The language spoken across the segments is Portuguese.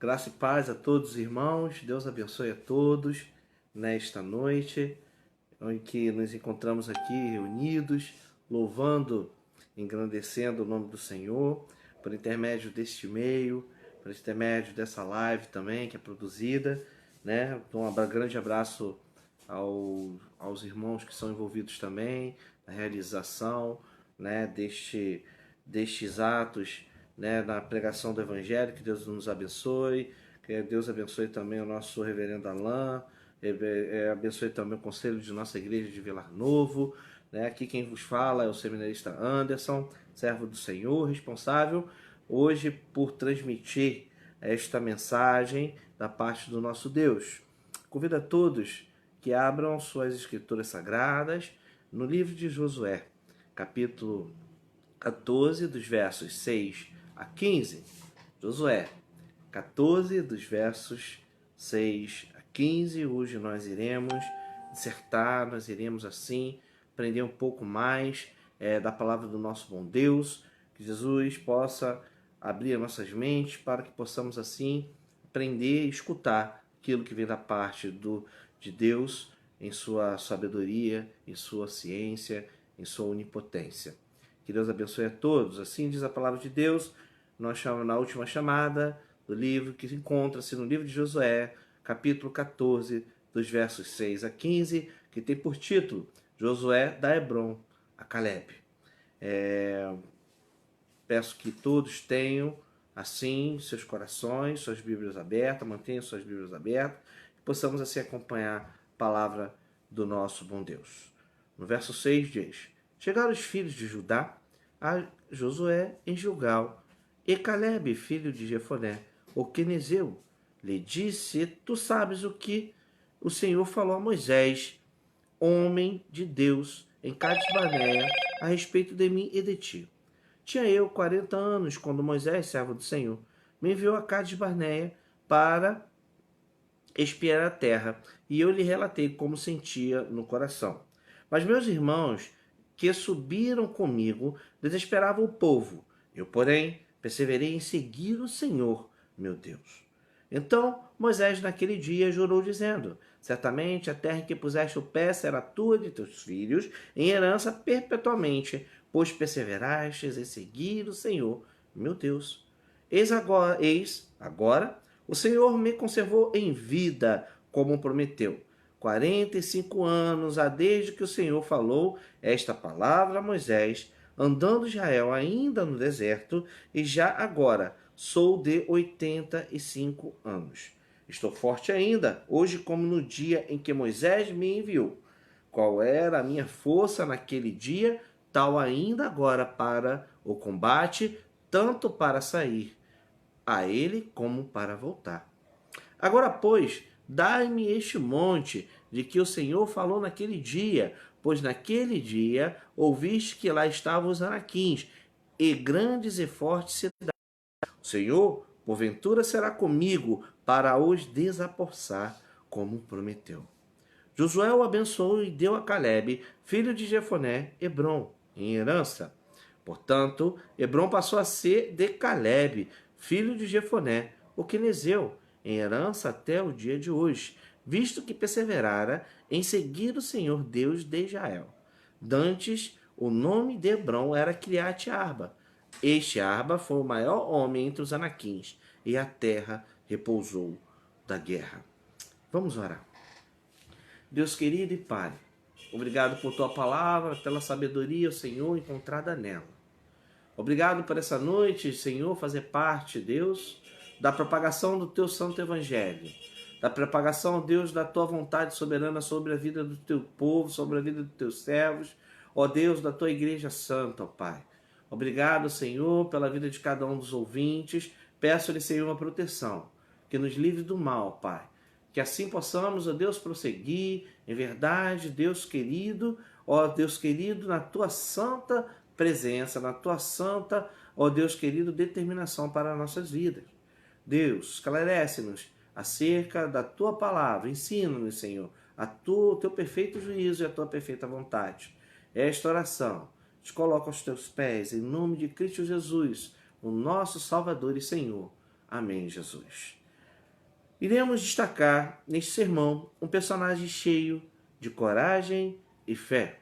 Graça e paz a todos os irmãos. Deus abençoe a todos nesta noite em que nos encontramos aqui reunidos, louvando, engrandecendo o nome do Senhor, por intermédio deste meio, por intermédio dessa live também que é produzida, né? Então, um grande abraço aos irmãos que são envolvidos também na realização, né, destes atos, né, na pregação do Evangelho. Que Deus nos abençoe, que Deus abençoe também o nosso reverendo Alain, abençoe também o conselho de nossa igreja de Vilar Novo, né? Aqui quem vos fala é o seminarista Anderson, servo do Senhor, responsável hoje por transmitir esta mensagem da parte do nosso Deus. Convido a todos que abram suas escrituras sagradas no livro de Josué, capítulo 14, dos versos 6 a 15. Josué 14, dos versos 6 a 15. Hoje nós iremos dissertar, nós iremos assim aprender um pouco mais da palavra do nosso bom Deus. Que Jesus possa abrir nossas mentes para que possamos assim aprender e escutar aquilo que vem da parte de Deus em sua sabedoria, em sua ciência, em sua onipotência. Que Deus abençoe a todos. Assim diz a palavra de Deus, nós chamamos na última chamada do livro, que encontra-se no livro de Josué, capítulo 14, dos versos 6 a 15, que tem por título Josué dá Hebrom a Caleb. Peço que todos tenham assim seus corações, suas Bíblias abertas, mantenham suas Bíblias abertas, e possamos assim acompanhar a palavra do nosso bom Deus. No verso 6 diz: Chegaram os filhos de Judá a Josué em Gilgal, e Caleb, filho de Jefoné, o quenezeu, lhe disse: Tu sabes o que o Senhor falou a Moisés, homem de Deus, em Cades-Barneia, a respeito de mim e de ti. Tinha eu 40 anos quando Moisés, servo do Senhor, me enviou a Cades-Barneia para espiar a terra, e eu lhe relatei como sentia no coração. Mas meus irmãos que subiram comigo desesperavam o povo. Eu, porém, perseverei em seguir o Senhor, meu Deus. Então Moisés naquele dia jurou, dizendo: Certamente a terra em que puseste o pé será tua e de teus filhos, em herança perpetuamente, pois perseverastes em seguir o Senhor, meu Deus. Eis agora, o Senhor me conservou em vida, como prometeu. 45 anos há desde que o Senhor falou esta palavra a Moisés, andando Israel ainda no deserto, e já agora sou de 85 anos. Estou forte ainda, hoje como no dia em que Moisés me enviou. Qual era a minha força naquele dia, tal ainda agora para o combate, tanto para sair a ele como para voltar. Agora, pois, dai-me este monte de que o Senhor falou naquele dia, pois naquele dia ouviste que lá estavam os anaquins, e grandes e fortes cidades. O Senhor, porventura, será comigo para os desapossar, como prometeu. Josué o abençoou e deu a Caleb, filho de Jefoné, Hebrom, em herança. Portanto, Hebrom passou a ser de Caleb, filho de Jefoné, o quenezeu, em herança até o dia de hoje, visto que perseverara em seguir o Senhor Deus de Israel. Dantes, o nome de Hebrom era Criate Arba. Este Arba foi o maior homem entre os anaquins, e a terra repousou da guerra. Vamos orar. Deus querido e Pai, obrigado por tua palavra, pela sabedoria, Senhor, encontrada nela. Obrigado por essa noite, Senhor, fazer parte, Deus, da propagação do teu santo evangelho, da propagação, Deus, da tua vontade soberana sobre a vida do teu povo, sobre a vida dos teus servos, ó Deus, da tua igreja santa, ó Pai. Obrigado, Senhor, pela vida de cada um dos ouvintes. Peço-lhe, Senhor, uma proteção, que nos livre do mal, Pai. Que assim possamos, ó Deus, prosseguir em verdade, Deus querido, na tua santa presença, na tua santa, ó Deus querido, determinação para as nossas vidas. Deus, esclarece-nos acerca da tua palavra, ensina-nos, Senhor, o teu perfeito juízo e a tua perfeita vontade. Esta oração te coloco aos teus pés, em nome de Cristo Jesus, o nosso Salvador e Senhor. Amém, Jesus. iremos destacar neste sermão um personagem cheio de coragem e fé.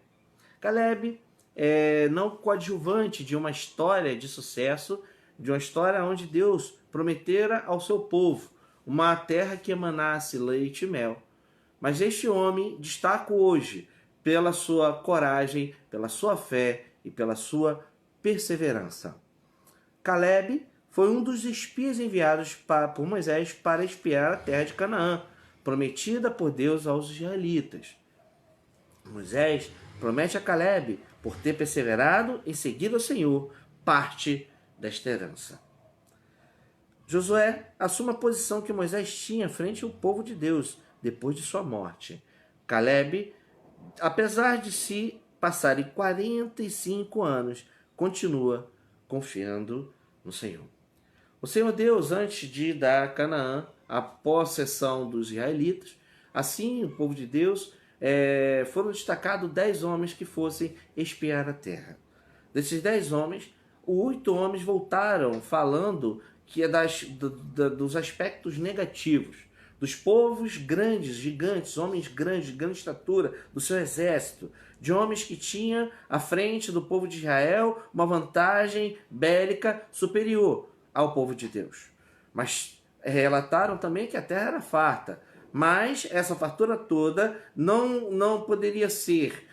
Caleb é não coadjuvante de uma história de sucesso, de uma história onde Deus prometera ao seu povo uma terra que emanasse leite e mel. Mas este homem destaca hoje pela sua coragem, pela sua fé e pela sua perseverança. Caleb foi um dos espias enviados por Moisés para espiar a terra de Canaã, prometida por Deus aos israelitas. Moisés promete a Caleb, por ter perseverado em seguir ao Senhor, parte desta herança. Josué assume a posição que Moisés tinha frente ao povo de Deus depois de sua morte. Caleb, apesar de se passarem 45 anos, continua confiando no Senhor. O Senhor Deus, antes de dar a Canaã a possessão dos israelitas, assim o povo de Deus foram destacados 10 homens que fossem espiar a terra. Desses 10 homens, 8 homens voltaram falando que é dos aspectos negativos, dos povos grandes, gigantes, homens grandes, de grande estatura, do seu exército, de homens que tinham à frente do povo de Israel uma vantagem bélica superior ao povo de Deus. Mas relataram também que a terra era farta, mas essa fartura toda não poderia ser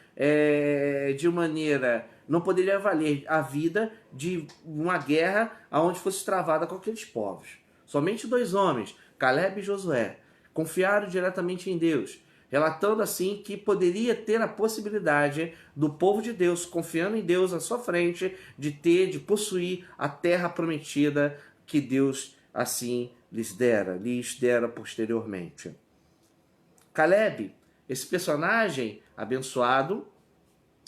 não poderia valer a vida de uma guerra onde fosse travada com aqueles povos. Somente 2 homens, Caleb e Josué, confiaram diretamente em Deus, relatando assim que poderia ter a possibilidade do povo de Deus, confiando em Deus à sua frente, de possuir a terra prometida que Deus assim lhes dera posteriormente. Caleb, esse personagem abençoado,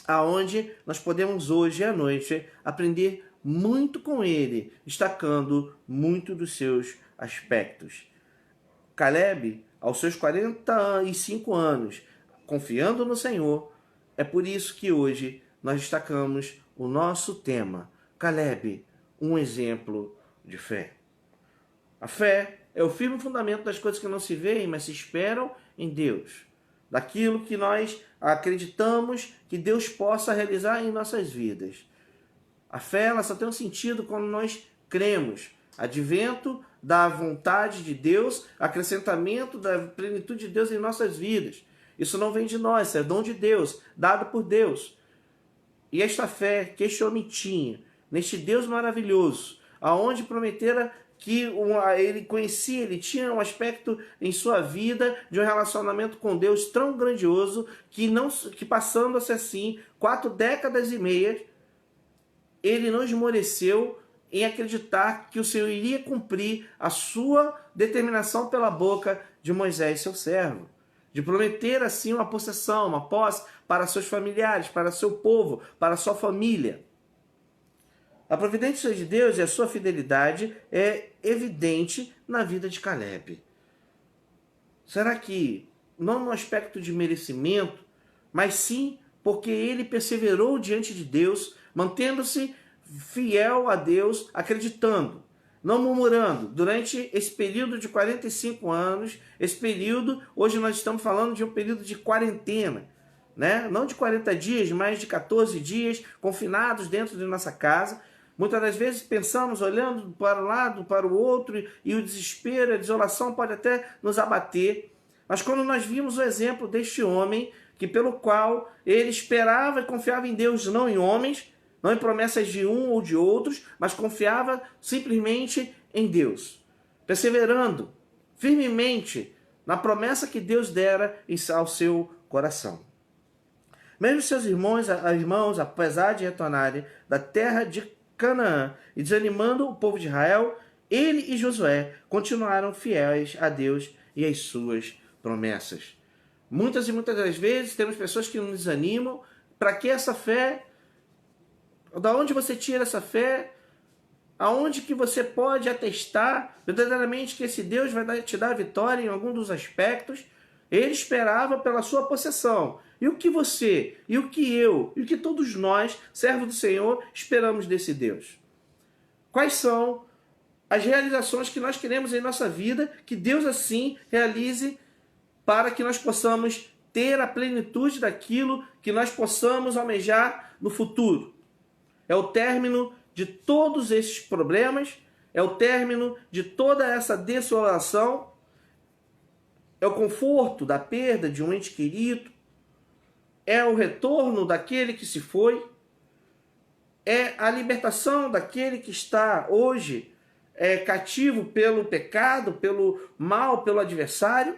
aonde nós podemos hoje à noite aprender muito com ele, destacando muito dos seus aspectos. Caleb, aos seus 45 anos, confiando no Senhor, é por isso que hoje nós destacamos o nosso tema. Caleb, um exemplo de fé. A fé é o firme fundamento das coisas que não se veem, mas se esperam em Deus. Daquilo que nós acreditamos que Deus possa realizar em nossas vidas. A fé ela só tem um sentido quando nós cremos. Advento da vontade de Deus, acrescentamento da plenitude de Deus em nossas vidas. Isso não vem de nós, isso é dom de Deus, dado por Deus. E esta fé que este homem tinha, neste Deus maravilhoso, aonde prometera que ele conhecia, ele tinha um aspecto em sua vida de um relacionamento com Deus tão grandioso que passando-se assim 4 décadas e meia, ele não esmoreceu em acreditar que o Senhor iria cumprir a sua determinação pela boca de Moisés, seu servo, de prometer assim uma possessão, uma posse para seus familiares, para seu povo, para sua família. A providência de Deus e a sua fidelidade é evidente na vida de Caleb. Será que não no aspecto de merecimento, mas sim porque ele perseverou diante de Deus, mantendo-se fiel a Deus, acreditando, não murmurando, durante esse período de 45 anos, esse período, hoje nós estamos falando de um período de quarentena, né? Não de 40 dias, mas de 14 dias, confinados dentro de nossa casa. Muitas das vezes pensamos, olhando para um lado, para o outro, e o desespero, a desolação pode até nos abater. Mas quando nós vimos o exemplo deste homem, que pelo qual ele esperava e confiava em Deus, não em homens, não em promessas de um ou de outros, mas confiava simplesmente em Deus, perseverando firmemente na promessa que Deus dera ao seu coração. Mesmo seus irmãos, apesar de retornarem da terra de Canaã e desanimando o povo de Israel, ele e Josué continuaram fiéis a Deus e às suas promessas. Muitas e muitas das vezes temos pessoas que nos desanimam. Para que essa fé? Da onde você tira essa fé? Aonde que você pode atestar verdadeiramente que esse Deus vai te dar vitória em algum dos aspectos? Ele esperava pela sua possessão. E o que você, e o que eu, e o que todos nós, servos do Senhor, esperamos desse Deus? Quais são as realizações que nós queremos em nossa vida, que Deus assim realize para que nós possamos ter a plenitude daquilo que nós possamos almejar no futuro. É o término de todos esses problemas, é o término de toda essa desolação, é o conforto da perda de um ente querido, é o retorno daquele que se foi, é a libertação daquele que está hoje cativo pelo pecado, pelo mal, pelo adversário.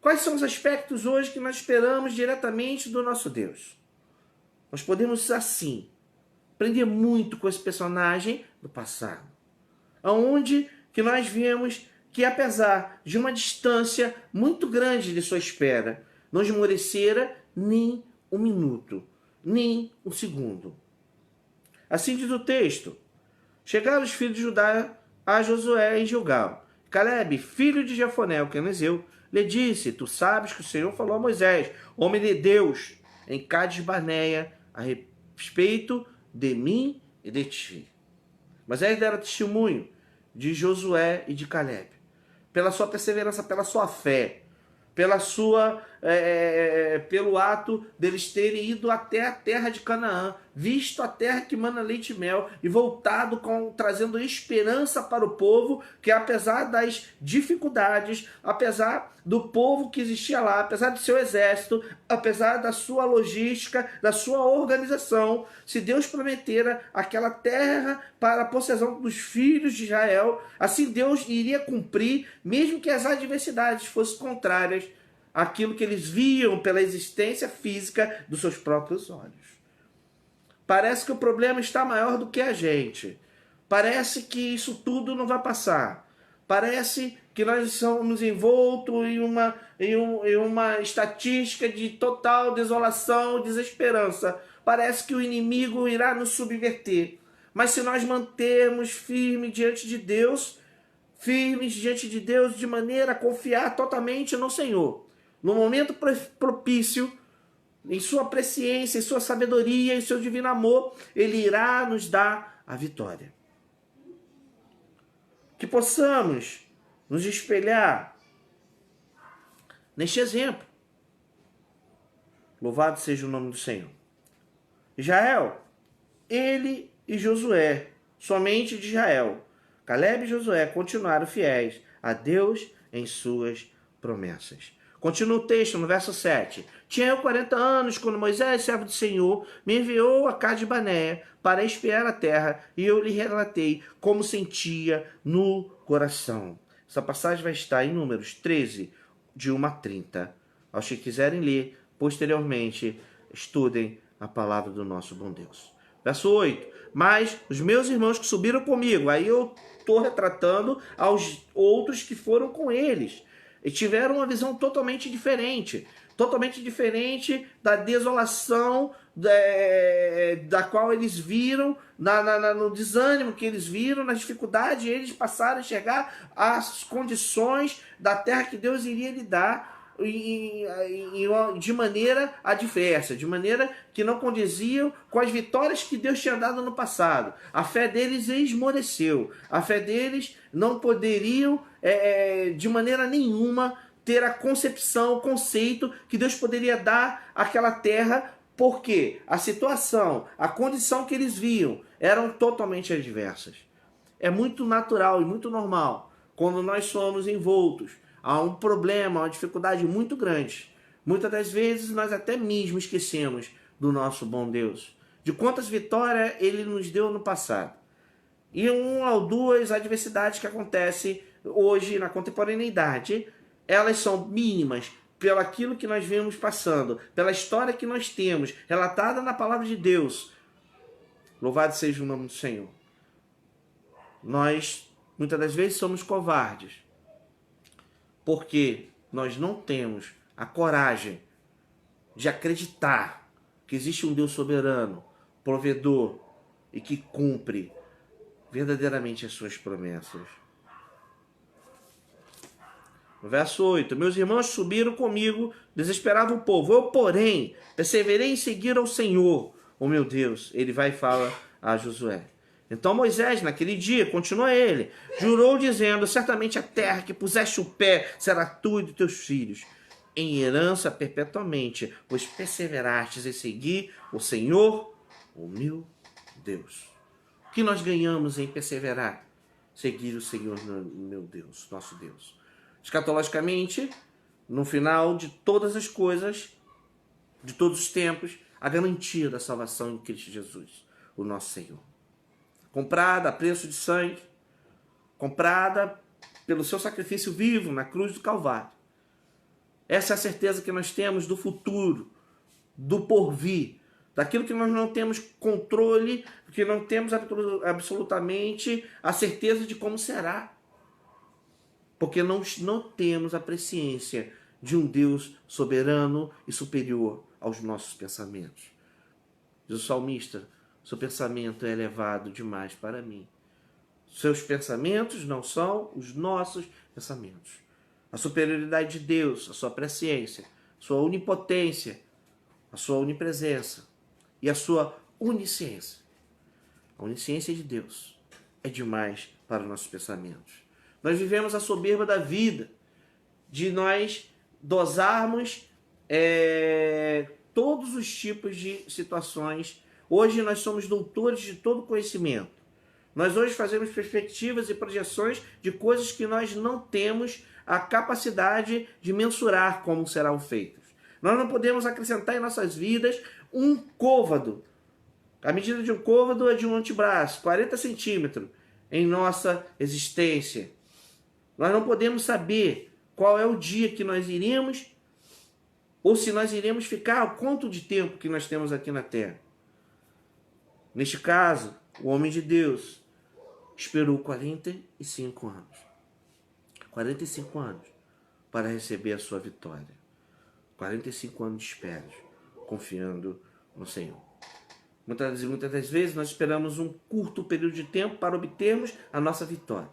Quais são os aspectos hoje que nós esperamos diretamente do nosso Deus? Nós podemos, assim, aprender muito com esse personagem do passado, onde que nós vemos que, apesar de uma distância muito grande de sua espera, não esmorecera nem um minuto, nem um segundo. Assim diz o texto: chegaram os filhos de Judá a Josué em Gilgal. Calebe, filho de Jefoné, o quenezeu, lhe disse: tu sabes que o Senhor falou a Moisés, homem de Deus, em Cádiz Barneia, a respeito de mim e de ti. Moisés dera testemunho de Josué e de Calebe, pela sua perseverança, pela sua fé, pelo ato deles terem ido até a terra de Canaã, visto a terra que mana leite e mel, e voltado trazendo esperança para o povo, que apesar das dificuldades, apesar do povo que existia lá, apesar do seu exército, apesar da sua logística, da sua organização, se Deus prometera aquela terra para a possessão dos filhos de Israel, assim Deus iria cumprir, mesmo que as adversidades fossem contrárias àquilo que eles viam pela existência física dos seus próprios olhos. Parece que o problema está maior do que a gente. Parece que isso tudo não vai passar. Parece que nós somos envoltos em uma estatística de total desolação e desesperança. Parece que o inimigo irá nos subverter. Mas se nós mantermos firmes diante de Deus, de maneira a confiar totalmente no Senhor, no momento propício, em sua presciência, em sua sabedoria, em seu divino amor, Ele irá nos dar a vitória. Que possamos nos espelhar neste exemplo. Louvado seja o nome do Senhor. Israel, ele e Josué, somente de Israel, Calebe e Josué continuaram fiéis a Deus em suas promessas. Continua o texto no verso 7. Tinha eu 40 anos quando Moisés, servo do Senhor, me enviou a Cádiz Barneia para espiar a terra, e eu lhe relatei como sentia no coração. Essa passagem vai estar em Números 13, de 1 a 30. Aos que quiserem ler, posteriormente, estudem a palavra do nosso bom Deus. Verso 8. Mas os meus irmãos que subiram comigo, aí eu estou retratando aos outros que foram com eles, e tiveram uma visão totalmente diferente da desolação da qual eles viram, no desânimo que eles viram, na dificuldade, eles passaram a enxergar as condições da terra que Deus iria lhe dar de maneira adversa, de maneira que não condiziam com as vitórias que Deus tinha dado no passado. A fé deles esmoreceu, a fé deles não poderiam de maneira nenhuma ter a concepção, o conceito que Deus poderia dar àquela terra, porque a situação, a condição que eles viam eram totalmente adversas. É muito natural e muito normal quando nós somos envoltos a um problema, uma dificuldade muito grande. Muitas das vezes nós até mesmo esquecemos do nosso bom Deus, de quantas vitórias Ele nos deu no passado. E uma ou duas adversidades que acontecem hoje na contemporaneidade, elas são mínimas pelo aquilo que nós vemos passando, pela história que nós temos, relatada na palavra de Deus. Louvado seja o nome do Senhor. Nós, muitas das vezes, somos covardes, porque nós não temos a coragem de acreditar que existe um Deus soberano, provedor e que cumpre verdadeiramente as suas promessas. No verso 8, meus irmãos subiram comigo, desesperava o povo. Eu, porém, perseverei em seguir ao Senhor, o meu Deus. Ele vai e fala a Josué. Então Moisés, naquele dia, continua ele, jurou dizendo: certamente a terra que puseste o pé será tua e dos teus filhos, em herança perpetuamente, pois perseverastes em seguir o Senhor, o meu Deus. O que nós ganhamos em perseverar? Seguir o Senhor, meu Deus, nosso Deus. Escatologicamente, no final de todas as coisas, de todos os tempos, a garantia da salvação em Cristo Jesus, o nosso Senhor. Comprada a preço de sangue, comprada pelo seu sacrifício vivo na cruz do Calvário. Essa é a certeza que nós temos do futuro, do porvir, daquilo que nós não temos controle, que não temos absolutamente a certeza de como será. Porque nós não temos a presciência de um Deus soberano e superior aos nossos pensamentos. Diz o salmista: seu pensamento é elevado demais para mim. Seus pensamentos não são os nossos pensamentos. A superioridade de Deus, a sua presciência, a sua onipotência, a sua onipresença e a sua onisciência. A onisciência de Deus é demais para os nossos pensamentos. Nós vivemos a soberba da vida, de nós dosarmos todos os tipos de situações. Hoje nós somos doutores de todo conhecimento. Nós hoje fazemos perspectivas e projeções de coisas que nós não temos a capacidade de mensurar como serão feitas. Nós não podemos acrescentar em nossas vidas um côvado. A medida de um côvado é de um antebraço, 40 centímetros em nossa existência. Nós não podemos saber qual é o dia que nós iremos, ou se nós iremos ficar, o quanto de tempo que nós temos aqui na Terra. Neste caso, o homem de Deus esperou 45 anos. 45 anos para receber a sua vitória. 45 anos de espera, confiando no Senhor. Muitas das vezes nós esperamos um curto período de tempo para obtermos a nossa vitória.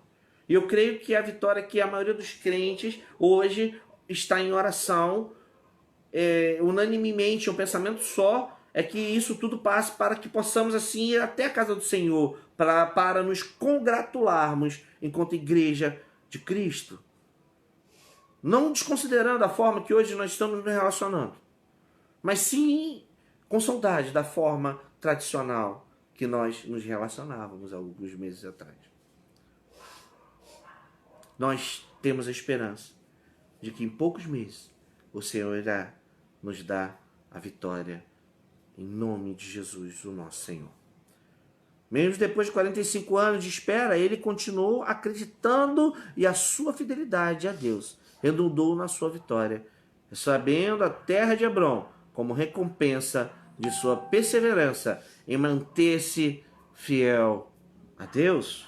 E eu creio que a vitória que a maioria dos crentes hoje está em oração, unanimemente, um pensamento só, é que isso tudo passe para que possamos assim ir até a casa do Senhor, para nos congratularmos enquanto igreja de Cristo. Não desconsiderando a forma que hoje nós estamos nos relacionando, mas sim com saudade da forma tradicional que nós nos relacionávamos há alguns meses atrás. Nós temos a esperança de que em poucos meses o Senhor irá nos dar a vitória em nome de Jesus, o nosso Senhor. Mesmo depois de 45 anos de espera, ele continuou acreditando e a sua fidelidade a Deus redundou na sua vitória, recebendo a terra de Hebrom como recompensa de sua perseverança em manter-se fiel a Deus.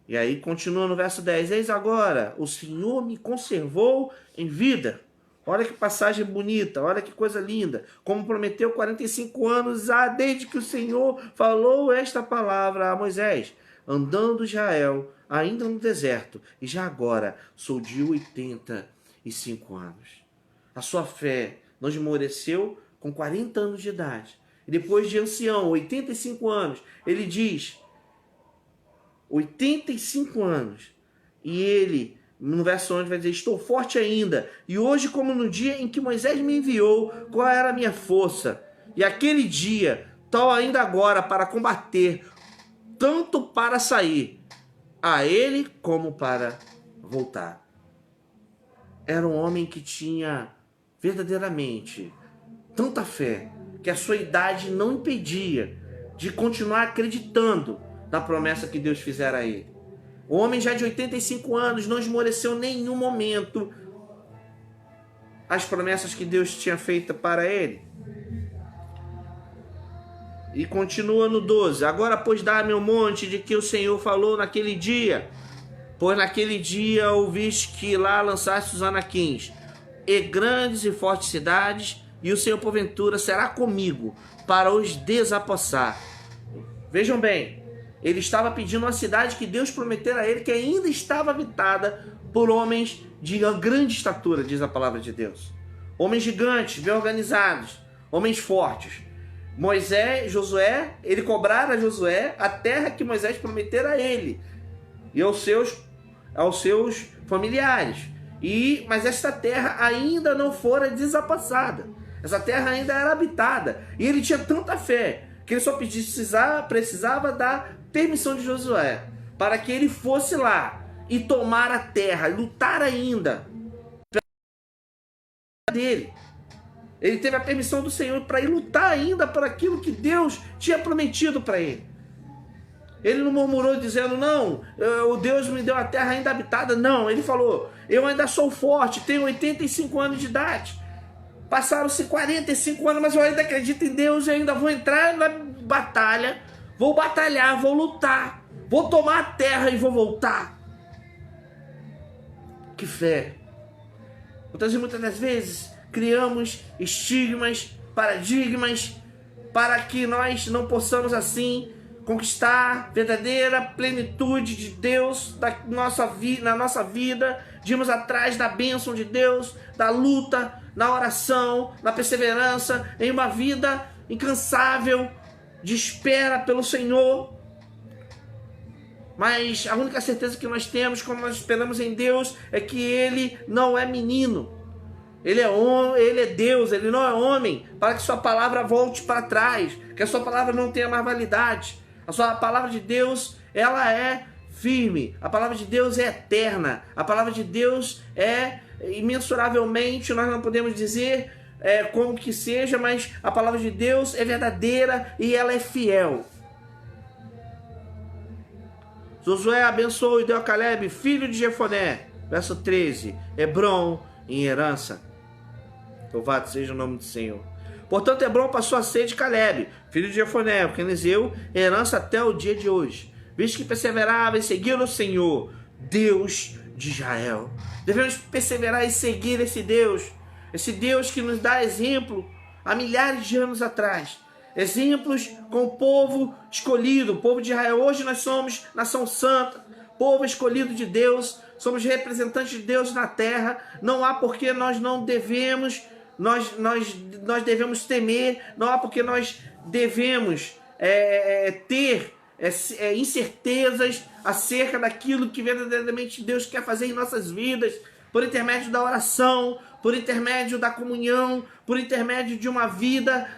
E aí continua no verso 10, eis agora, o Senhor me conservou em vida. Olha que passagem bonita, olha que coisa linda. Como prometeu 45 anos desde que o Senhor falou esta palavra a Moisés, andando Israel ainda no deserto, e já agora sou de 85 anos. A sua fé não esmoreceu com 40 anos de idade. E depois de ancião, 85 anos, ele diz, 85 anos, e ele, no verso 11, vai dizer, estou forte ainda, e hoje como no dia em que Moisés me enviou, qual era a minha força? E aquele dia, tal ainda agora, para combater, tanto para sair a ele como para voltar. Era um homem que tinha verdadeiramente tanta fé, que a sua idade não impedia de continuar acreditando na promessa que Deus fizera a ele. O homem já de 85 anos não esmoreceu em nenhum momento as promessas que Deus tinha feito para ele. E continua no 12. Agora, pois, dá-me o monte de que o Senhor falou naquele dia. Pois naquele dia ouviste que lá lançaste os anaquins, e grandes e fortes cidades, e o Senhor, porventura, será comigo para os desapossar. Vejam bem, ele estava pedindo uma cidade que Deus prometera a ele, que ainda estava habitada por homens de grande estatura, diz a palavra de Deus. Homens gigantes, bem organizados, homens fortes. Ele cobrara a Josué a terra que Moisés prometera a ele e aos seus familiares. Mas esta terra ainda não fora desapassada. Essa terra ainda era habitada. E ele tinha tanta fé que ele só precisava da permissão de Josué para que ele fosse lá e tomar a terra, lutar ainda dele. Ele teve a permissão do Senhor para ir lutar ainda por aquilo que Deus tinha prometido para ele. Ele não murmurou dizendo, não, o Deus me deu a terra ainda habitada. Não, ele falou, eu ainda sou forte, tenho 85 anos de idade. Passaram-se 45 anos, mas eu ainda acredito em Deus e ainda vou entrar na batalha, vou batalhar, vou lutar, vou tomar a terra e vou voltar. Que fé! Muitas das vezes criamos estigmas, paradigmas, para que nós não possamos assim conquistar verdadeira plenitude de Deus na nossa vida, de irmos atrás da bênção de Deus, da luta, na oração, na perseverança, em uma vida incansável de espera pelo Senhor. Mas a única certeza que nós temos quando nós esperamos em Deus é que Ele não é menino. Ele é Deus, Ele não é homem, para que sua palavra volte para trás, que a sua palavra não tenha mais validade. A palavra de Deus, ela é firme, a palavra de Deus é eterna, a palavra de Deus é imensuravelmente, nós não podemos dizer como que seja, mas a palavra de Deus é verdadeira e ela é fiel. Josué abençoou e deu a Caleb, filho de Jefoné, verso 13, Hebrom em herança. Louvado seja o nome do Senhor. Portanto, Hebrom passou a ser de Caleb, filho de Jefoné, o quenizeu, em herança até o dia de hoje, visto que perseverava em seguir o Senhor, Deus de Israel. Devemos perseverar e seguir esse Deus que nos dá exemplo há milhares de anos atrás. Exemplos com o povo escolhido, o povo de Israel. Hoje nós somos nação santa, povo escolhido de Deus, somos representantes de Deus na terra. Não há porque nós não devemos, nós devemos temer, não há porque nós devemos ter incertezas acerca daquilo que verdadeiramente Deus quer fazer em nossas vidas, por intermédio da oração, por intermédio da comunhão, por intermédio de uma vida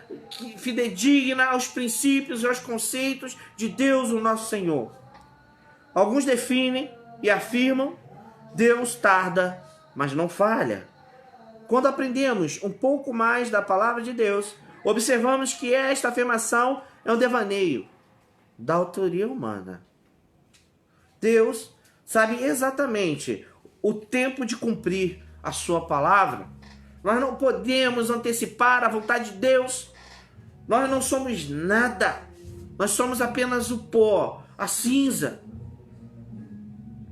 fidedigna aos princípios e aos conceitos de Deus, o nosso Senhor. Alguns definem e afirmam, Deus tarda, mas não falha. Quando aprendemos um pouco mais da palavra de Deus, observamos que esta afirmação é um devaneio da autoria humana. Deus sabe exatamente o tempo de cumprir a sua palavra. Nós não podemos antecipar a vontade de Deus. Nós não somos nada. Nós somos apenas o pó, a cinza,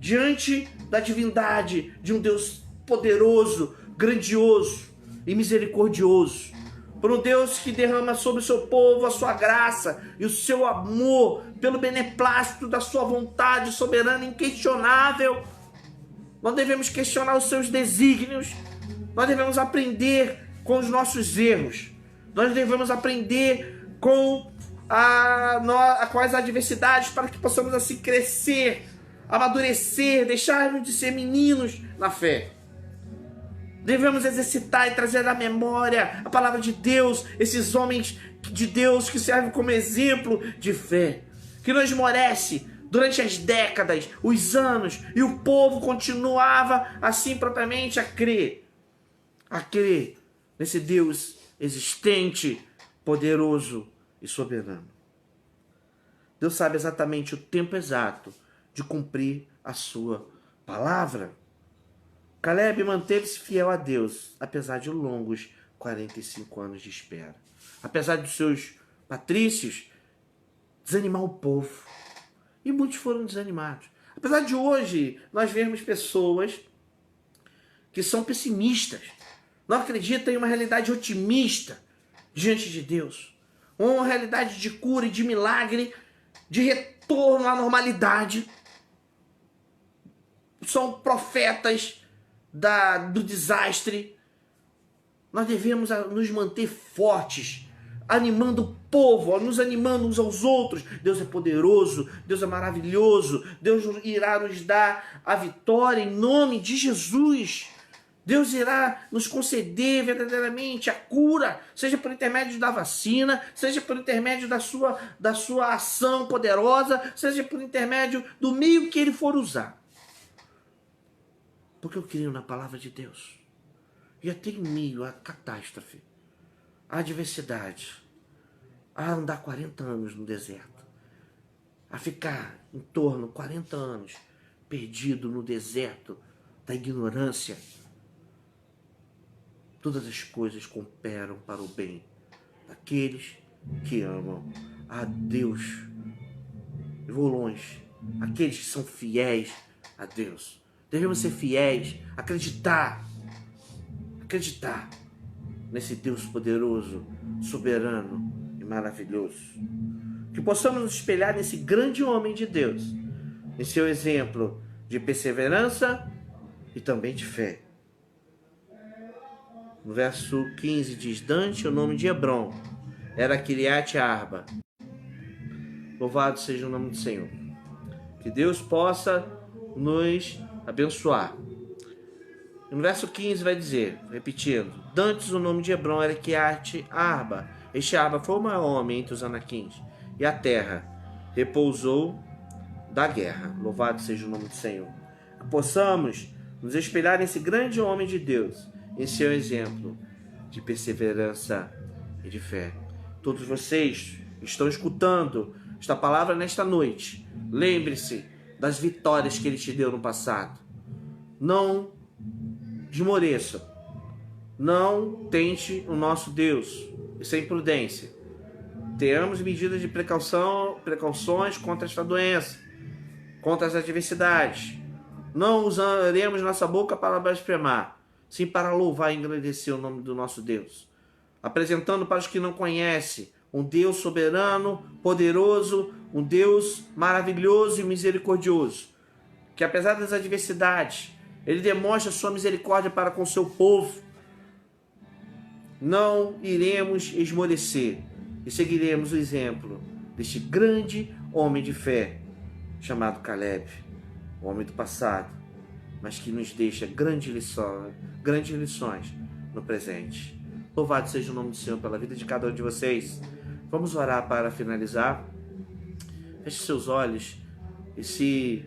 diante da divindade de um Deus poderoso, grandioso e misericordioso. Por um Deus que derrama sobre o seu povo a sua graça e o seu amor pelo beneplácito da sua vontade soberana e inquestionável. Nós devemos questionar os seus desígnios. Nós devemos aprender com os nossos erros. Nós devemos aprender com as adversidades para que possamos assim crescer, amadurecer, deixarmos de ser meninos na fé. Devemos exercitar e trazer à memória a palavra de Deus, esses homens de Deus que servem como exemplo de fé, que não esmorece durante as décadas, os anos, e o povo continuava assim propriamente a crer nesse Deus existente, poderoso e soberano. Deus sabe exatamente o tempo exato de cumprir a sua palavra. Caleb manteve-se fiel a Deus, apesar de longos 45 anos de espera. Apesar dos seus patrícios desanimar o povo. E muitos foram desanimados. Apesar de hoje nós vermos pessoas que são pessimistas, não acreditam em uma realidade otimista diante de Deus. Uma realidade de cura e de milagre, de retorno à normalidade. São profetas do desastre. Nós devemos nos manter fortes, animando o povo, ó, nos animando uns aos outros. Deus é poderoso, Deus é maravilhoso, Deus irá nos dar a vitória em nome de Jesus. Deus irá nos conceder verdadeiramente a cura, seja por intermédio da vacina, seja por intermédio da sua ação poderosa, seja por intermédio do meio que Ele for usar. Porque eu creio na palavra de Deus. E até em meio à catástrofe, à adversidade, a andar 40 anos no deserto, a ficar em torno de 40 anos perdido no deserto da ignorância, todas as coisas cooperam para o bem daqueles que amam a Deus. Eu vou longe. Aqueles que são fiéis a Deus. Devemos ser fiéis, acreditar nesse Deus poderoso, soberano e maravilhoso. Que possamos nos espelhar nesse grande homem de Deus, em seu exemplo de perseverança e também de fé. No verso 15 diz: Dante, o nome de Hebron, era Kiriat Arba. Louvado seja o nome do Senhor. Que Deus possa nos abençoar. No verso 15 vai dizer, repetindo: Dantes, o nome de Hebron era Kiriat Arba. Este Arba foi o maior homem entre os anaquins, e a terra repousou da guerra. Louvado seja o nome do Senhor. Que possamos nos espelhar nesse grande homem de Deus, em seu exemplo de perseverança e de fé. Todos vocês estão escutando esta palavra nesta noite. Lembre-se das vitórias que Ele te deu no passado. Não desmoreça. Não tente o nosso Deus. Isso é imprudência. Tenhamos medidas de precauções contra esta doença, contra as adversidades. Não usaremos nossa boca para blasfemar, sim para louvar e engrandecer o nome do nosso Deus, apresentando para os que não conhecem um Deus soberano, poderoso, um Deus maravilhoso e misericordioso, que apesar das adversidades, Ele demonstra sua misericórdia para com o seu povo. Não iremos esmorecer e seguiremos o exemplo deste grande homem de fé, chamado Caleb, o homem do passado, mas que nos deixa grandes lições no presente. Louvado seja o nome do Senhor pela vida de cada um de vocês. Vamos orar para finalizar. Feche seus olhos e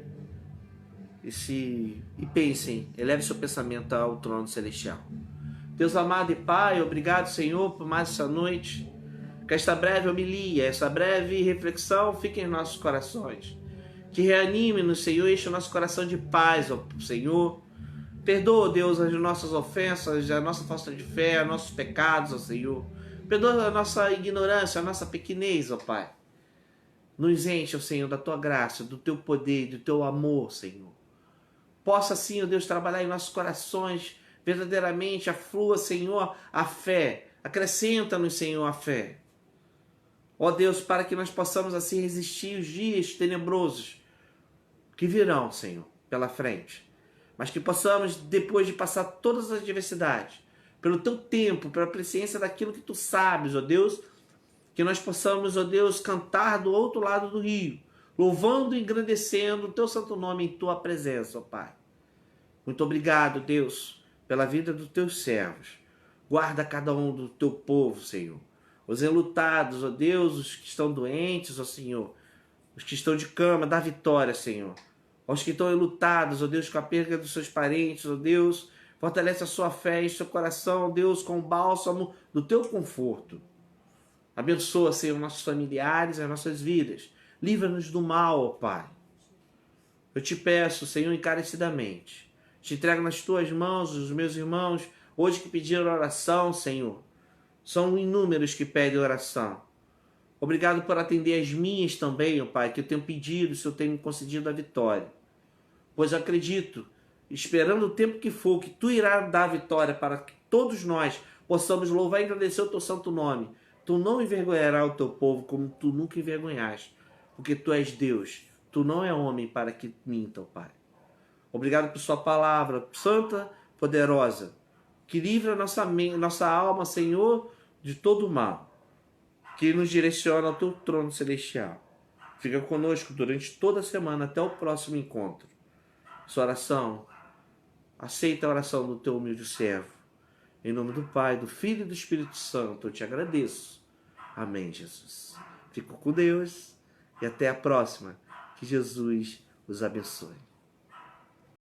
pensem, eleve seu pensamento ao trono celestial. Deus amado e Pai, obrigado, Senhor, por mais essa noite. Que esta breve homilia, essa breve reflexão fique em nossos corações. Que reanime-nos, Senhor, enche o nosso coração de paz, ó Senhor. Perdoa, Deus, as nossas ofensas, a nossa falta de fé, os nossos pecados, ó Senhor. Perdoa a nossa ignorância, a nossa pequenez, ó Pai. Nos enche, ó Senhor, da Tua graça, do Teu poder, do Teu amor, Senhor. Possa, assim, ó Deus, trabalhar em nossos corações, verdadeiramente, aflua, Senhor, a fé. Acrescenta-nos, Senhor, a fé. Ó Deus, para que nós possamos, assim, resistir os dias tenebrosos que virão, Senhor, pela frente. Mas que possamos, depois de passar todas as adversidades, pelo Teu tempo, pela presciência daquilo que Tu sabes, ó Deus, que nós possamos, ó Deus, cantar do outro lado do rio, louvando e engrandecendo o Teu santo nome em Tua presença, ó Pai. Muito obrigado, Deus, pela vida dos Teus servos. Guarda cada um do Teu povo, Senhor. Os enlutados, ó Deus, os que estão doentes, ó Senhor, os que estão de cama, dá vitória, Senhor. Aos que estão enlutados, ó Deus, com a perda dos seus parentes, ó Deus, fortalece a sua fé e seu coração, ó Deus, com o bálsamo do Teu conforto. Abençoa, Senhor, nossos familiares, as nossas vidas. Livra-nos do mal, ó Pai. Eu te peço, Senhor, encarecidamente. Te entrego nas Tuas mãos os meus irmãos, hoje que pediram oração, Senhor. São inúmeros que pedem oração. Obrigado por atender as minhas também, ó Pai, que eu tenho pedido, se eu tenho me concedido a vitória. Pois eu acredito, esperando o tempo que for, que Tu irás dar a vitória para que todos nós possamos louvar e agradecer o Teu santo nome. Tu não envergonharás o Teu povo como Tu nunca envergonhaste, porque Tu és Deus. Tu não é homem para que minta, ó Pai. Obrigado por Sua palavra santa, poderosa, que livra nossa alma, Senhor, de todo o mal. que nos direciona ao teu trono celestial. Fica conosco durante toda a semana até o próximo encontro. Sua oração, aceita a oração do teu humilde servo. Em nome do Pai, do Filho e do Espírito Santo, eu te agradeço. Amém, Jesus. Fico com Deus e até a próxima. Que Jesus os abençoe.